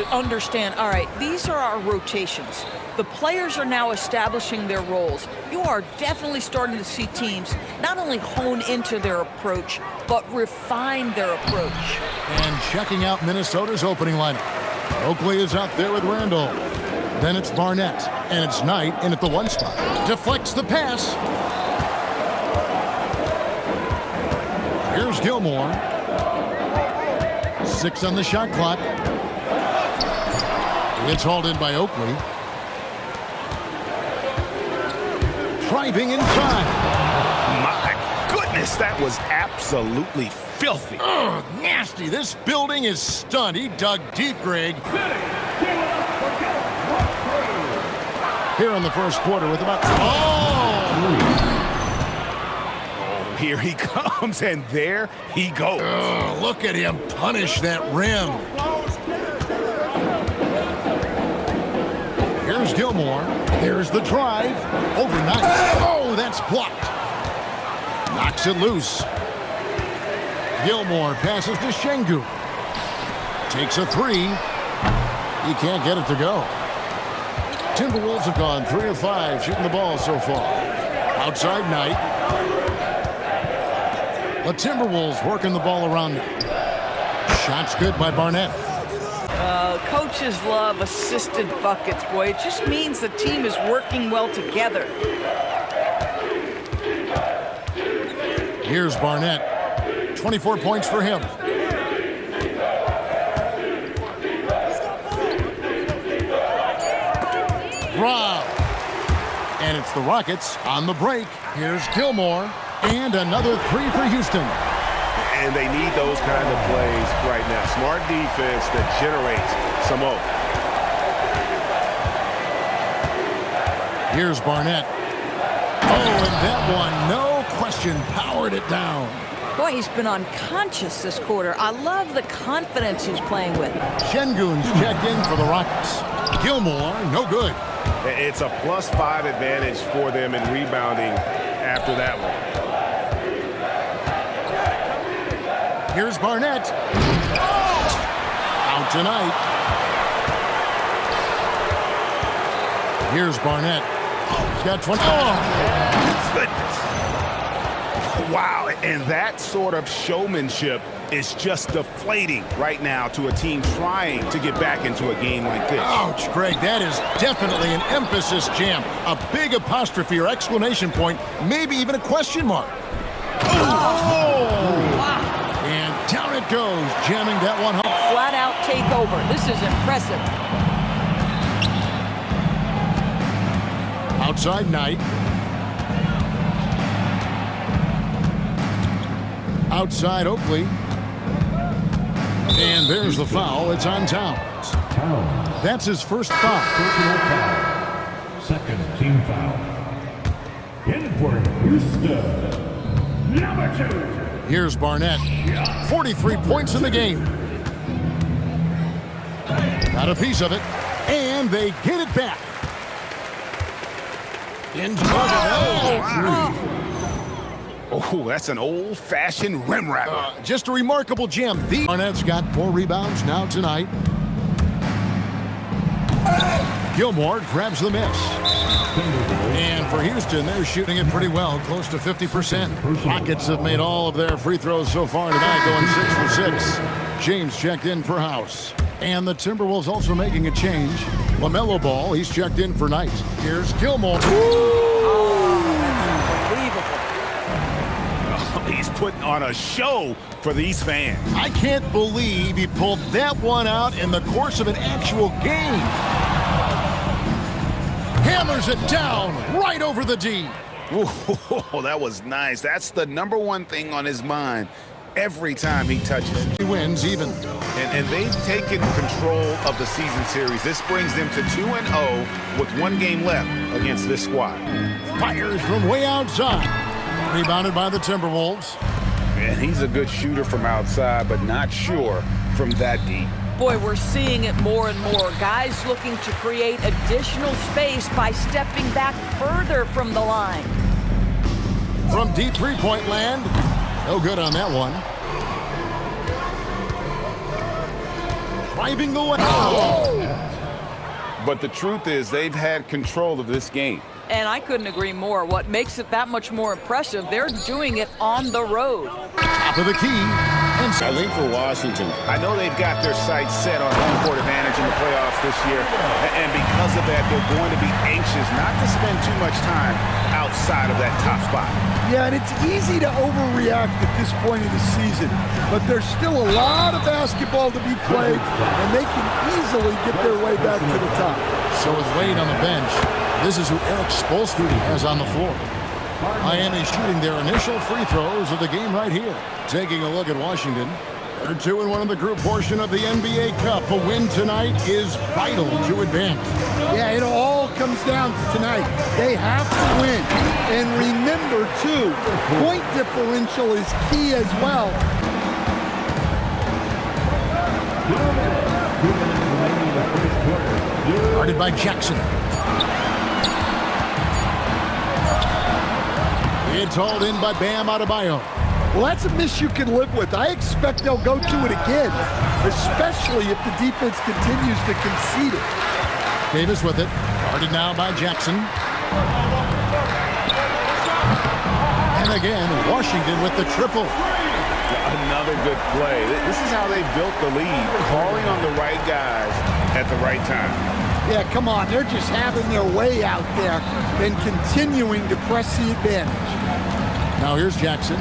Understand, all right, these are our rotations. The players are now establishing their roles. You are definitely starting to see teams not only hone into their approach, but refine their approach. And checking out Minnesota's opening lineup. Oakley is out there with Randall. Then it's Barnett, and it's Knight in at the 1 spot. Deflects the pass. Here's Gilmore. 6 on the shot clock. It's hauled in by Oakley. Driving inside. My goodness, that was absolutely filthy. Ugh, nasty. This building is stunned. He dug deep, Greg. Here in the first quarter with about... Oh, here he comes, and there he goes. Ugh, look at him punish that rim. Here's Gilmore. There's the drive. Overnight. Oh, that's blocked. Knocks it loose. Gilmore passes to Şengün. Takes a 3. He can't get it to go. Timberwolves have gone 3 of 5 shooting the ball so far. Outside Knight. The Timberwolves working the ball around now. Shot's good by Barnett. Coaches love assisted buckets, boy. It just means the team is working well together. Here's Barnett. 24 points for him. Rob. And it's the Rockets on the break. Here's Gilmore. And another 3 for Houston. And they need those kind of plays right now. Smart defense that generates some hope. Here's Barnett. Oh, and that one, no question, powered it down. Boy, he's been unconscious this quarter. I love the confidence he's playing with. Şengün's checked in for the Rockets. Gilmore, no good. It's a +5 advantage for them in rebounding after that one. Here's Barnett. Out tonight. Here's Barnett. He's got 20. Oh! Goodness. Wow, and that sort of showmanship is just deflating right now to a team trying to get back into a game like this. Ouch, Greg, that is definitely an emphasis jam. A big apostrophe or exclamation point, maybe even a question mark. Oh! Wow. And down it goes, jamming that one home. Flat out takeover. This is impressive. Outside Knight. Outside Oakley. And there's the foul. It's on Towns. That's his first foul. Personal foul. Second team foul. In for Houston. Number 2. Here's Barnett. 43 points in the game. Got a piece of it. And they get it back. Into Oh, that's an old-fashioned rim wrapper. just a remarkable jam. Barnett's got 4 rebounds now tonight. Gilmore grabs the miss. And for Houston, they're shooting it pretty well, close to 50%. Rockets have made all of their free throws so far tonight, going 6 for 6. James checked in for House. And the Timberwolves also making a change. LaMelo Ball, he's checked in for Knight. Here's Gilmore. He's putting on a show for these fans. I can't believe he pulled that one out in the course of an actual game. Hammers it down right over the D. Whoa, that was nice. That's the #1 thing on his mind every time he touches it. He wins even. And they've taken control of the season series. This brings them to 2-0 with 1 game left against this squad. Fires from way outside. Rebounded by the Timberwolves. And he's a good shooter from outside, but not sure from that deep. Boy, we're seeing it more and more. Guys looking to create additional space by stepping back further from the line. From deep three-point land. No good on that one. driving the lane. But the truth is they've had control of this game. And I couldn't agree more. What makes it that much more impressive, they're doing it on the road. Top of the key. And I think for Washington, I know they've got their sights set on home court advantage in the playoffs this year. And because of that, they're going to be anxious not to spend too much time outside of that top spot. Yeah, and it's easy to overreact at this point of the season, but there's still a lot of basketball to be played, and they can easily get their way back to the top. so with Wade on the bench, this is who Eric Spoelstra has on the floor. Miami shooting their initial free throws of the game right here. Taking a look at Washington. They're 2-1 in the group portion of the NBA Cup. A win tonight is vital to advance. Yeah, it all comes down to tonight. They have to win. And remember, too, point differential is key as well. Guarded by Jackson. It's hauled in by Bam Adebayo. Well, that's a miss you can live with. I expect they'll go to it again, especially if the defense continues to concede it. Davis with it. Guarded now by Jackson. And again, Washington with the triple. Another good play. This is how they built the lead, calling on the right guys at the right time. Yeah, come on. They're just having their way out there and continuing to press the advantage. Now here's Jackson.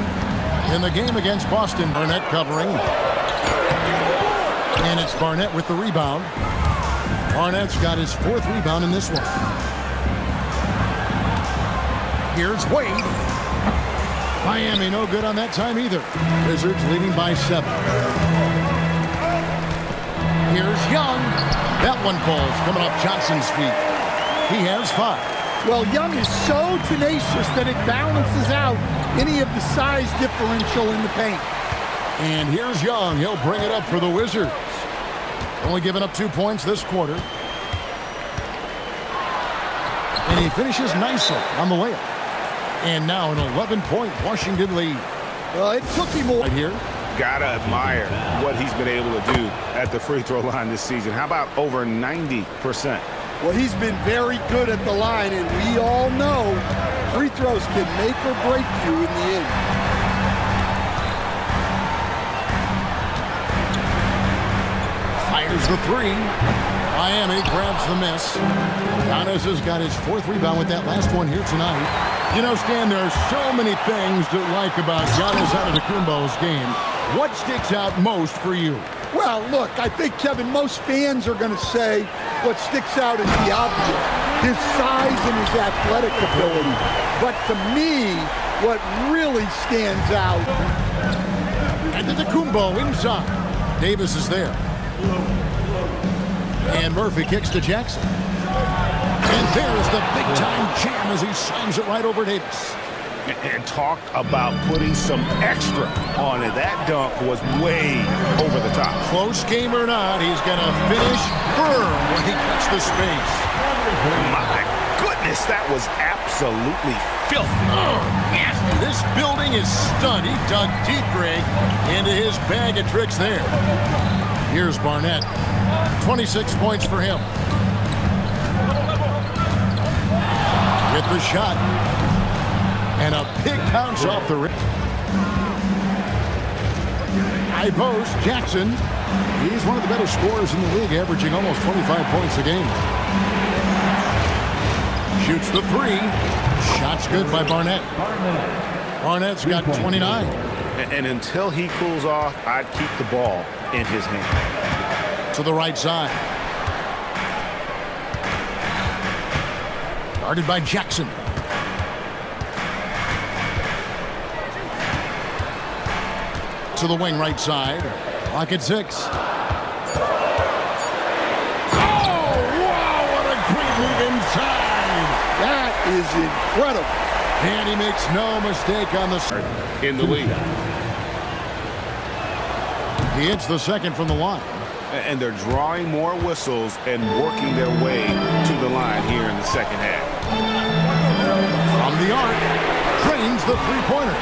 In the game against Boston, Barnett covering. And it's Barnett with the rebound. Barnett's got his fourth rebound in this one. Here's Wade. Miami no good on that time either. Wizards leading by 7. Here's Young. That one falls coming off Johnson's feet. He has 5. Well, Young is so tenacious that it balances out any of the size differential in the paint. And here's Young. He'll bring it up for the Wizards. Only giving up 2 points this quarter. And he finishes nicely on the layup. And now an 11-point Washington lead. Well, it took him right here. Gotta admire what he's been able to do at the free throw line this season. How about over 90%? Well, he's been very good at the line, and we all know free throws can make or break you in the end. Fires the 3. Miami grabs the miss. Giannis has got his 4th rebound with that last one here tonight. You know, Stan, there are so many things to like about Giannis Antetokounmpo's game. What sticks out most for you? Well, look, I think, Kevin, most fans are going to say what sticks out is the obvious, his size and his athletic ability. But to me, what really stands out. Antetokounmpo inside. Davis is there. And Murphy kicks to Jackson. And there's the big-time jam as he slams it right over Davis. And talk about putting some extra on it. That dunk was way over the top. Close game or not, he's going to finish firm when he cuts the space. My goodness, that was absolutely filthy. Oh, yes. This building is stunned. He dug deep, Greg, into his bag of tricks there. Here's Barnett. 26 points for him. With the shot. And a big bounce off the rim. High post, Jackson. He's one of the better scorers in the league, averaging almost 25 points a game. Shoots the 3. Shot's good by Barnett. Barnett's got 29. And until he cools off, I'd keep the ball in his hand. To the right side. Guarded by Jackson. To the wing right side. Clock at 6. Oh, wow, what a great move inside. That is incredible. And he makes no mistake on the In the league. He hits the second from the line. And they're drawing more whistles and working their way to the line here in the second half. From the arc, drains the three-pointer.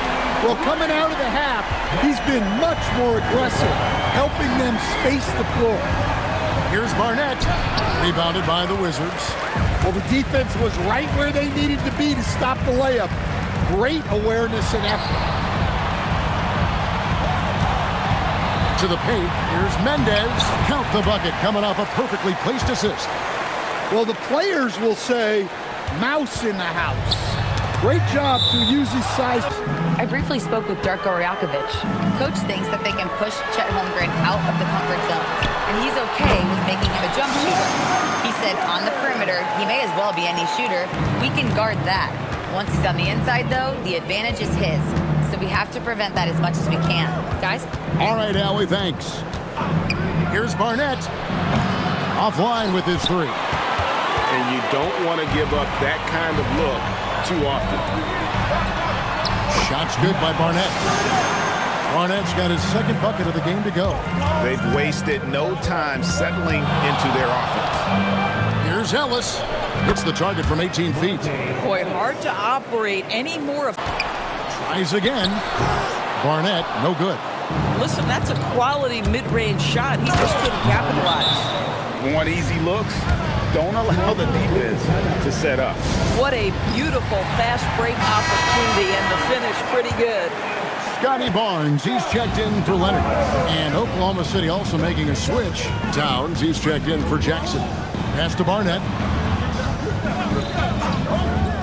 Well, coming out of the half, he's been much more aggressive, helping them space the floor. Here's Barnett. Rebounded by the Wizards. Well, the defense was right where they needed to be to stop the layup. Great awareness and effort. To the paint, here's Mendez. Count the bucket, coming off a perfectly placed assist. Well, the players will say, mouse in the house. Great job to use his size. I briefly spoke with Darko Rajakovic. Coach thinks that they can push Chet Holmgren out of the comfort zones, and he's okay with making him a jump shooter. He said on the perimeter, he may as well be any shooter. We can guard that. Once he's on the inside, though, the advantage is his. So we have to prevent that as much as we can. Guys? All right, Allie, thanks. Here's Barnett. Offline with his three. And you don't want to give up that kind of look too often. Shot's good by Barnett. Barnett's got his second bucket of the game to go. They've wasted no time settling into their offense. Here's Ellis. Hits the target from 18 feet. Boy, hard to operate any more of. Tries again. Barnett, no good. Listen, that's a quality mid-range shot. He just couldn't capitalize. Want easy looks? Don't allow the defense to set up. What a beautiful fast break opportunity, and the finish pretty good. Scotty Barnes, he's checked in for Leonard. And Oklahoma City also making a switch. Towns, he's checked in for Jackson. Pass to Barnett.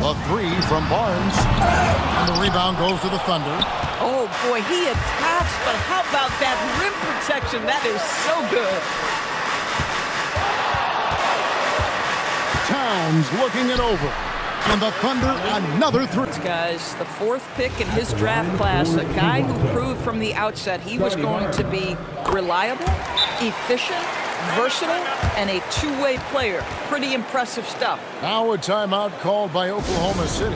A three from Barnes. And the rebound goes to the Thunder. Oh, boy, he attacks, but how about that rim protection? That is so good. Towns looking it over. And the Thunder, another three. Guys, the fourth pick in his draft class, a guy who proved from the outset he was going to be reliable, efficient, versatile, and a two-way player. Pretty impressive stuff. Now a timeout called by Oklahoma City.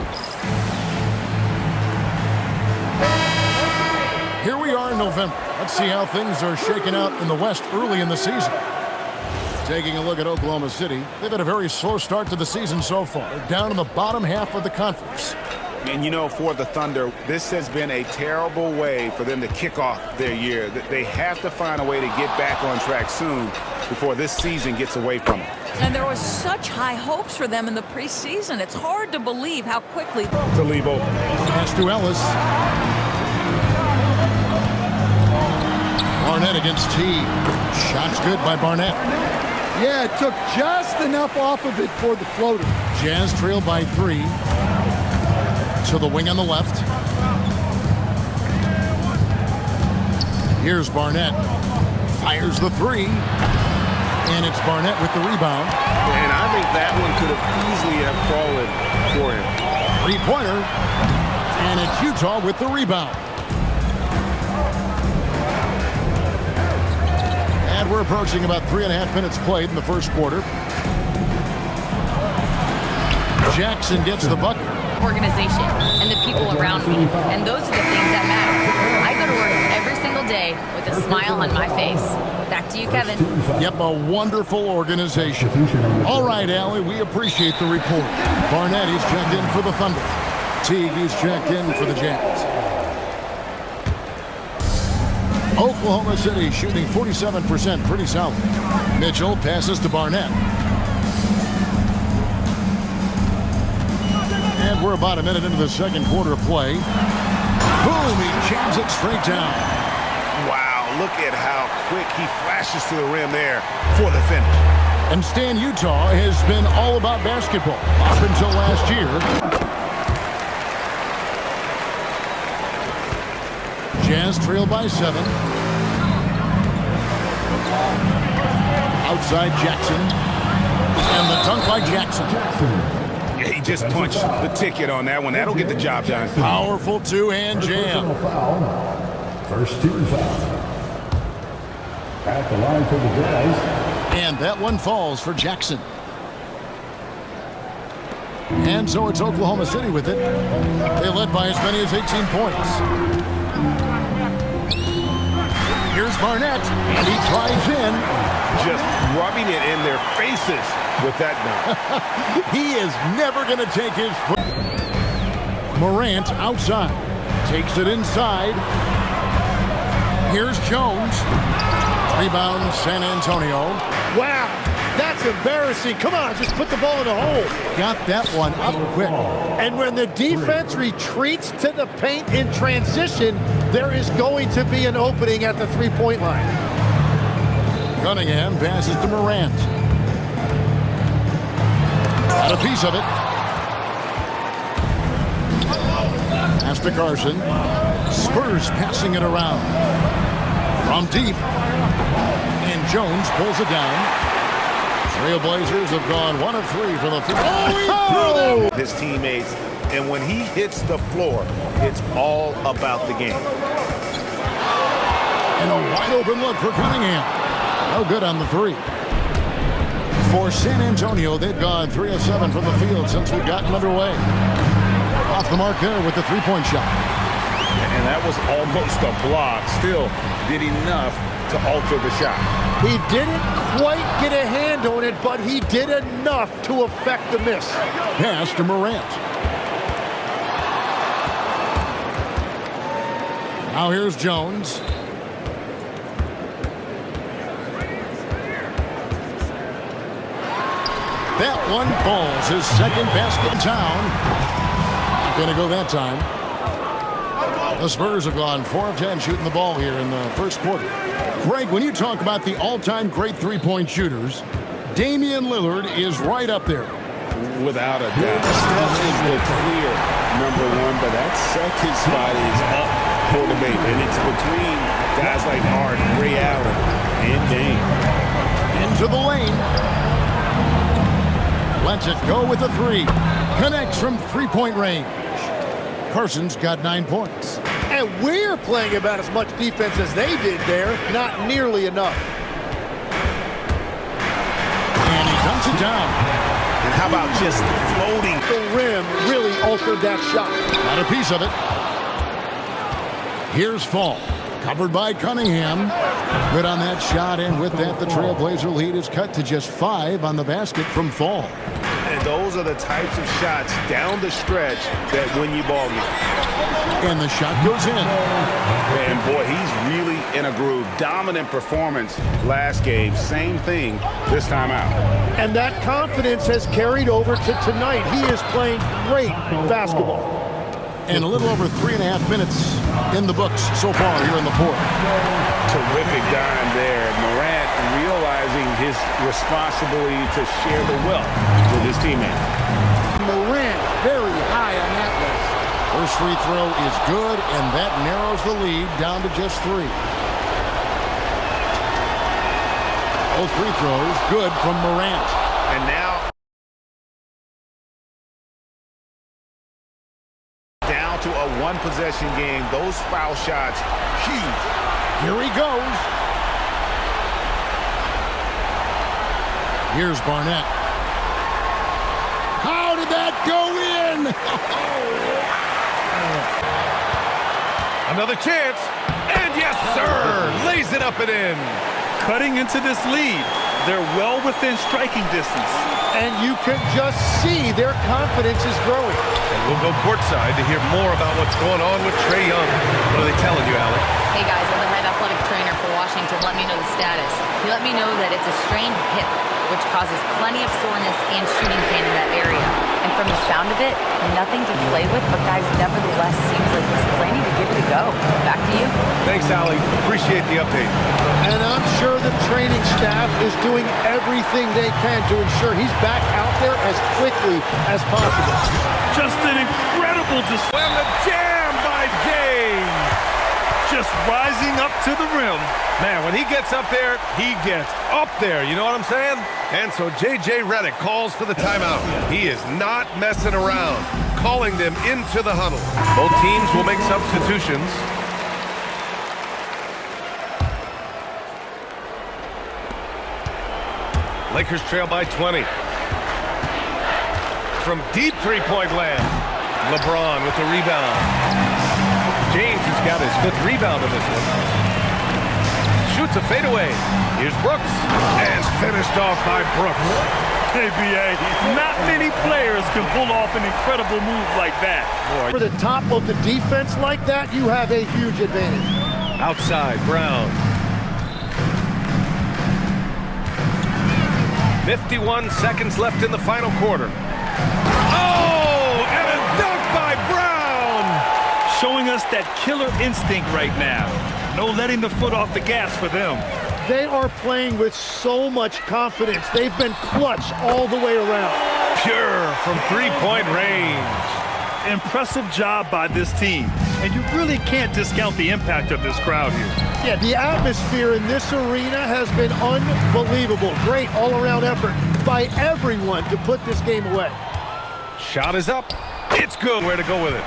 Here we are in November. Let's see how things are shaking out in the West early in the season. Taking a look at Oklahoma City, they've had a very slow start to the season so far. They're down in the bottom half of the conference. And you know, for the Thunder, this has been a terrible way for them to kick off their year. They have to find a way to get back on track soon before this season gets away from them. And there was such high hopes for them in the preseason. It's hard to believe how quickly To leave open. Pass to Ellis. Barnett against T. Shot's good by Barnett. Yeah, it took just enough off of it for the floater. Jazz trailed by three. To the wing on the left. Here's Barnett. Fires the three. And it's Barnett with the rebound. And I think that one could have easily have fallen for him. Three-pointer. And it's Utah with the rebound. And we're approaching about 3.5 minutes played in the first quarter. Jackson gets the bucket. Organization and the people around me. And those are the things that matter. I go to work every single day with a smile on my face. Back to you, Kevin. Yep, a wonderful organization. All right, Allie, we appreciate the report. Barnett, he's checked in for the Thunder. Teague, he's checked in for the Jazz. Oklahoma City shooting 47%, pretty solid. Mitchell passes to Barnett. And we're about a minute into the second quarter of play. Boom, he jams it straight down. Wow, look at how quick he flashes to the rim there for the finish. And Stan, Utah has been all about basketball up until last year. Jazz trail by 7. Outside Jackson. And the dunk by Jackson. Yeah, he just punched the ticket on that one. That'll get the job done. Powerful two-hand jam. First team foul. At the line for the Jazz. And that one falls for Jackson. And so it's Oklahoma City with it. They led by as many as 18 points. Here's Barnett, and he drives in. Just rubbing it in their faces with that dunk. He is never going to take his foot. Morant outside. Takes it inside. Here's Jones. Rebound San Antonio. Wow, that's embarrassing. Come on, just put the ball in the hole. Got that one up quick. And when the defense retreats to the paint in transition, there is going to be an opening at the three-point line. Cunningham passes to Morant. Got a piece of it. Pass to Carson. Spurs passing it around. From deep. And Jones pulls it down. Trailblazers have gone 1 of 3 for the field. Oh, his teammates, and when he hits the floor, it's all about the game. And a wide open look for Cunningham. No good on the 3. For San Antonio, they've gone 3 of 7 from the field since we've gotten underway. Off the mark there with the three-point shot. And that was almost a block. Still did enough to alter the shot. He didn't quite get a hand on it, but he did enough to affect the miss. Pass to Morant. Now here's Jones. That one falls. His second basket in town. Not going to go that time. The Spurs have gone 4 of 10 shooting the ball here in the first quarter. Greg, when you talk about the all-time great three-point shooters, Damian Lillard is right up there. Without a doubt. Steph is the clear #1, but that second spot is up for debate. And it's between guys like Harden, Ray Allen, and Dame. Into the lane. Lets it go with a 3. Connects from three-point range. Carson's got 9 points. And we're playing about as much defense as they did there. Not nearly enough. And he dunks it down. And how about just floating? The rim really altered that shot. Got a piece of it. Here's Fall. Covered by Cunningham. Good on that shot, and with that, the Trailblazer lead is cut to just 5 on the basket from Fall. And those are the types of shots down the stretch that win you ball games. And the shot goes in. And boy, he's really in a groove. Dominant performance last game. Same thing this time out. And that confidence has carried over to tonight. He is playing great basketball. And a little over 3.5 minutes in the books so far here in the fourth. Terrific dime there. Morant realizing his responsibility to share the wealth with his teammates. Morant very high on that list. First free throw is good, and that narrows the lead down to just 3. Both free throws good from Morant. And now down to a one-possession game. Those foul shots, huge. Here he goes. Here's Barnett. How did that go in? Another chance, and yes, sir, lays it up and in. Cutting into this lead, they're well within striking distance. And you can just see their confidence is growing. And we'll go courtside to hear more about what's going on with Trae Young. What are they telling you, Alec? Hey guys, I'm the head athletic trainer for Washington. Let me know the status. He let me know that it's a strained hip, which causes plenty of soreness and shooting pain in that area. And from the sound of it, nothing to play with, but guys, nevertheless, seems like he's planning to give it a go. Back to you. Thanks, Alec. Appreciate the update. And I'm sure the training staff is doing everything they can to ensure he's back out there as quickly as possible. Just an incredible display. And the jam by James. Just rising up to the rim. Man, when he gets up there, he gets up there. You know what I'm saying? And so J.J. Redick calls for the timeout. He is not messing around, calling them into the huddle. Both teams will make substitutions. Lakers trail by 20. From deep three-point land, LeBron with the rebound. James has got his 5th rebound in this one. Shoots a fadeaway. Here's Brooks. And finished off by Brooks. Hey, B.A., not many players can pull off an incredible move like that. Boy. For the top of the defense like that, you have a huge advantage. Outside, Brown. 51 seconds left in the final quarter. Oh, and a dunk by Brown! Showing us that killer instinct right now. No letting the foot off the gas for them. They are playing with so much confidence. They've been clutch all the way around. Pure from three-point range. Impressive job by this team. And you really can't discount the impact of this crowd here. Yeah, the atmosphere in this arena has been unbelievable. Great all-around effort by everyone to put this game away. Shot is up. It's good. Where to go with it?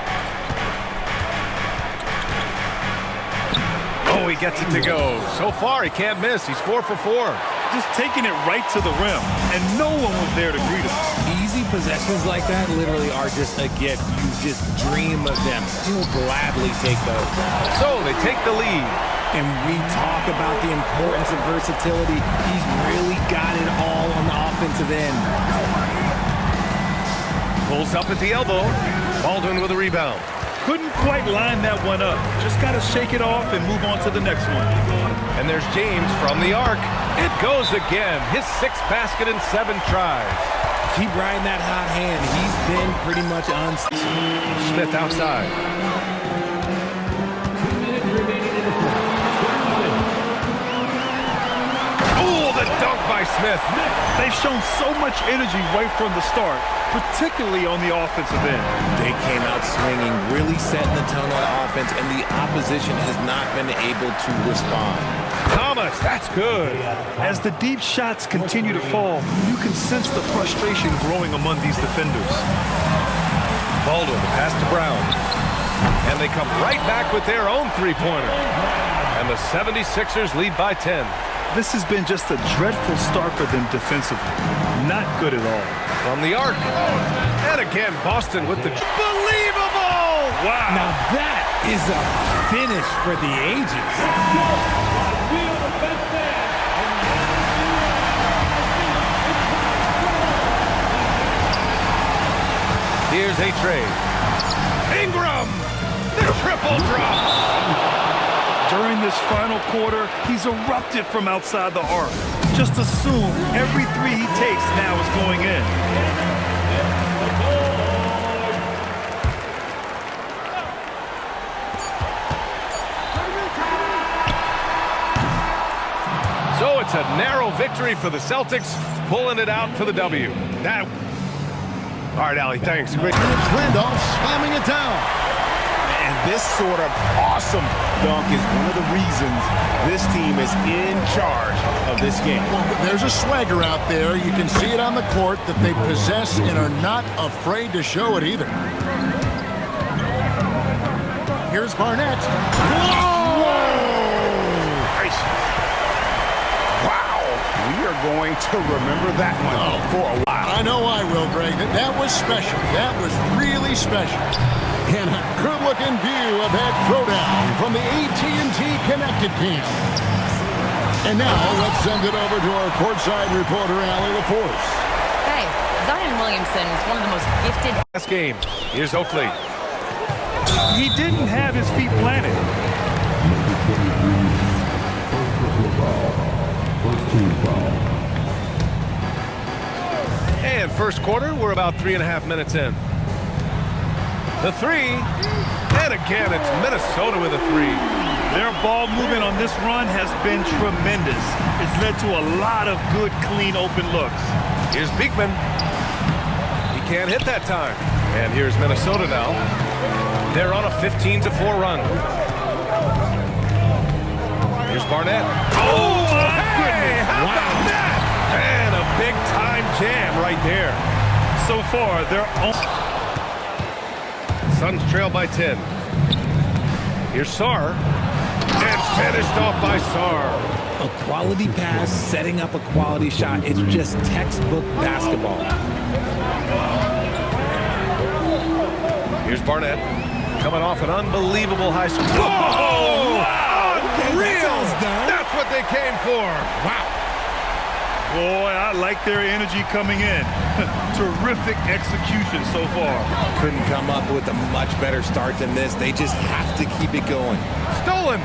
Oh, he gets it to go. So far, he can't miss. He's 4 for 4. Just taking it right to the rim, and no one was there to greet him. Easy possessions like that literally are just a gift. You just dream of them. He'll gladly take those. So they take the lead. And we talk about the importance of versatility. He's really got it all on the offensive end. Pulls up at the elbow. Baldwin with a rebound. Couldn't quite line that one up. Just got to shake it off and move on to the next one. And there's James from the arc. It goes again. His 6th basket in 7 tries. Keep riding that hot hand. He's been pretty much unstoppable. Smith outside. 2 minutes remaining in the fourth. Oh, the dunk by Smith. They've shown so much energy right from the start, particularly on the offensive end. They came out swinging, really setting the tone on offense, and the opposition has not been able to respond. Thomas, that's good. As the deep shots continue to fall, you can sense the frustration growing among these defenders. Baldwin, the pass to Brown. And they come right back with their own three-pointer. And the 76ers lead by 10. This has been just a dreadful start for them defensively. Not good at all. From the arc. And again, Boston with the... Unbelievable! Wow. Now that is a finish for the ages. Here's a trade. Ingram! The triple drops! During this final quarter, he's erupted from outside the arc. Just assume every three he takes now is going in. So it's a narrow victory for the Celtics, pulling it out for the W. Now, all right, Allie, thanks. Great. Randolph slamming it down. And this sort of awesome dunk is one of the reasons this team is in charge of this game. Well, there's a swagger out there. You can see it on the court that they possess and are not afraid to show it either. Here's Barnett. Whoa! Wow, we are going to remember that one for a while. I know I will, Greg. That was special. That was really special. And a good-looking view of that throwdown from the AT&T Connected team. And now let's send it over to our courtside reporter, Allie LaForce. Hey, Zion Williamson is one of the most gifted. Last game. Here's Oakley. He didn't have his feet planted. And first quarter, we're about 3.5 minutes in. The three, and again, it's Minnesota with a three. Their ball movement on this run has been tremendous. It's led to a lot of good, clean, open looks. Here's Beekman. He can't hit that time. And here's Minnesota now. They're on a 15-4 run. Here's Barnett. Oh, my goodness. How about that? And a big-time jam right there. So far, they're on. Suns trail by 10. Here's Sarr. And finished off by Sarr. A quality pass, setting up a quality shot. It's just textbook basketball. Here's Barnett. Coming off an unbelievable high school. Whoa! Wow! Unreal! That's what they came for. Wow. Boy, I like their energy coming in. Terrific execution so far. Couldn't come up with a much better start than this. They just have to keep it going. Stolen.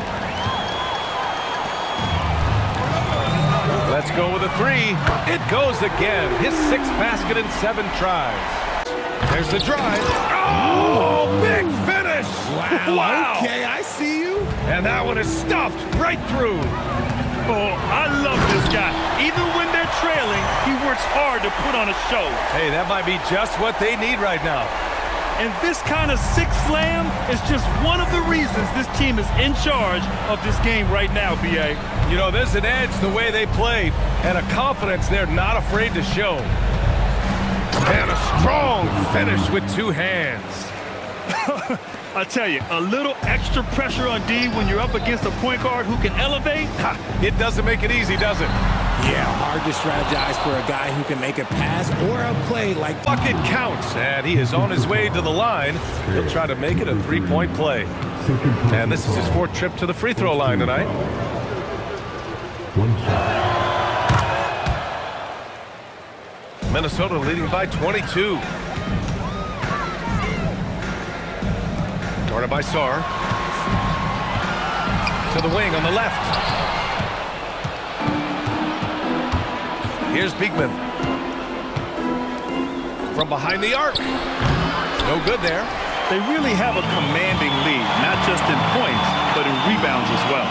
Let's go with a three. It goes again. His 6th basket in 7 tries. There's the drive. Oh, big finish. Wow. Okay, I see you. And that one is stuffed right through. Oh, I love this guy. Even when they're trailing, he works hard to put on a show. Hey, that might be just what they need right now. And this kind of sick slam is just one of the reasons this team is in charge of this game right now, B.A. You know, there's an edge the way they play and a confidence they're not afraid to show. And a strong finish with 2 hands. I tell you, a little extra pressure on D when you're up against a point guard who can elevate. It doesn't make it easy, does it? Yeah, hard to strategize for a guy who can make a pass or a play like Bucket counts, and he is on his way to the line. He'll try to make it a 3-point play. And this is his 4th trip to the free throw line tonight. Minnesota leading by 22. Guarded by Sarr. To the wing on the left. Here's Beekman. From behind the arc. No good there. They really have a commanding lead, not just in points, but in rebounds as well.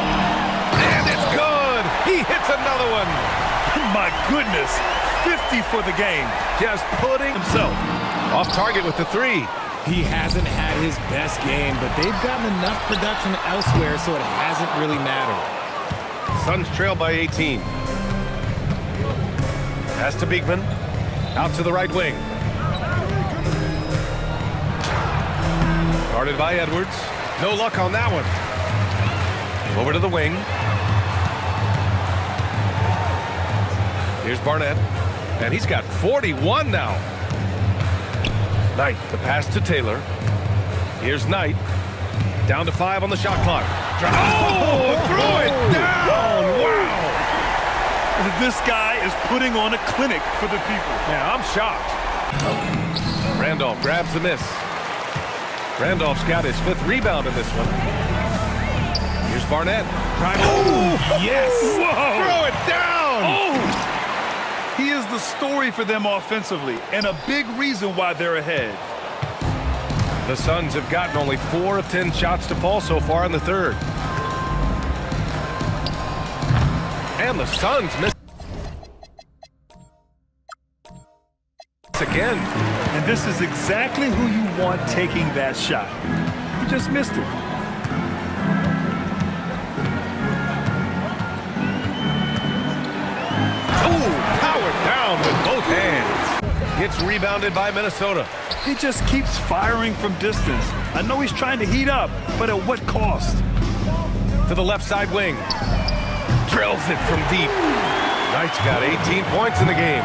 And it's good. He hits another one. My goodness, 50 for the game. Just putting himself off target with the 3. he hasn't had his best game, but they've gotten enough production elsewhere, so it hasn't really mattered. Suns trail by 18. Pass to Beekman. Out to the right wing. Guarded by Edwards. No luck on that one. Over to the wing. Here's Barnett. And he's got 41 now. Knight, the pass to Taylor. Here's Knight. Down to 5 on the shot clock. Oh, throw it down! Wow! This guy is putting on a clinic for the people. Yeah, I'm shocked. Randolph grabs the miss. Randolph's got his 5th rebound in this one. Here's Barnett. Oh, yes! Whoa. Throw it down! Oh! He is the story for them offensively, and a big reason why they're ahead. The Suns have gotten only 4 of 10 shots to fall so far in the third. And the Suns miss again. And this is exactly who you want taking that shot. He just missed it. Oh, powered down with both hands. It's rebounded by Minnesota. He just keeps firing from distance. I know he's trying to heat up, but at what cost? To the left side wing. Drills it from deep. Knight's got 18 points in the game.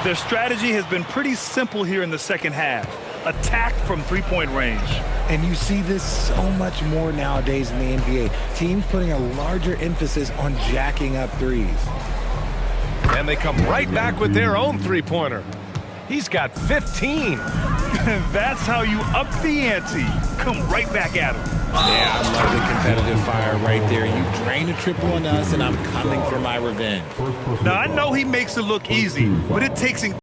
Their strategy has been pretty simple here in the second half. Attack from three-point range. And you see this so much more nowadays in the NBA. Teams putting a larger emphasis on jacking up threes. And they come right back with their own three-pointer. He's got 15. That's how you up the ante. Come right back at him. Yeah, I love the competitive fire right there. You drain a triple on us, and I'm coming for my revenge. Now, I know he makes it look easy, but it takes